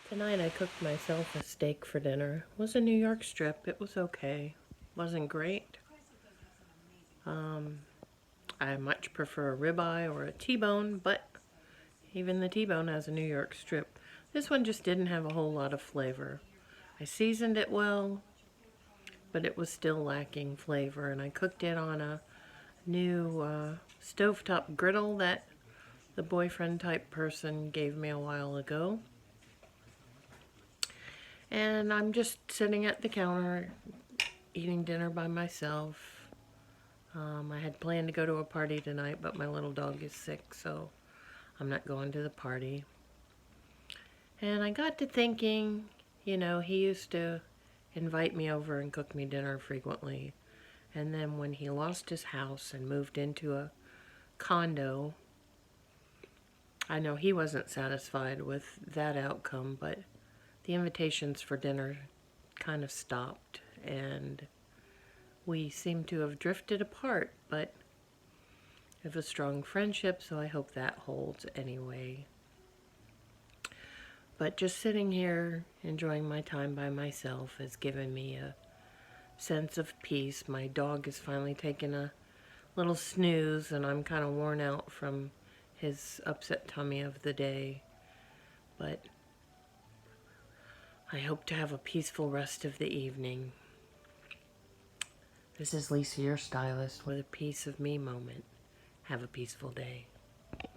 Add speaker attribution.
Speaker 1: Tonight I cooked myself a steak for dinner. It was a New York strip. It was okay. Wasn't great. I much prefer a ribeye or a T-bone, but even the T-bone has a New York strip. This one just didn't have a whole lot of flavor. I seasoned it well, but it was still lacking flavor, and I cooked it on a new stovetop griddle that the boyfriend type person gave me a while ago. And I'm just sitting at the counter eating dinner by myself. I had planned to go to a party tonight, but my little dog is sick, so I'm not going to the party. And I got to thinking, he used to invite me over and cook me dinner frequently. And then when he lost his house and moved into a condo, I know he wasn't satisfied with that outcome, but the invitations for dinner kind of stopped, and we seem to have drifted apart, but we have a strong friendship, so I hope that holds anyway. But just sitting here enjoying my time by myself has given me a sense of peace. My dog has finally taken a little snooze, and I'm kind of worn out from his upset tummy of the day. But I hope to have a peaceful rest of the evening. This is Lisa, your stylist, with a piece of me moment. Have a peaceful day.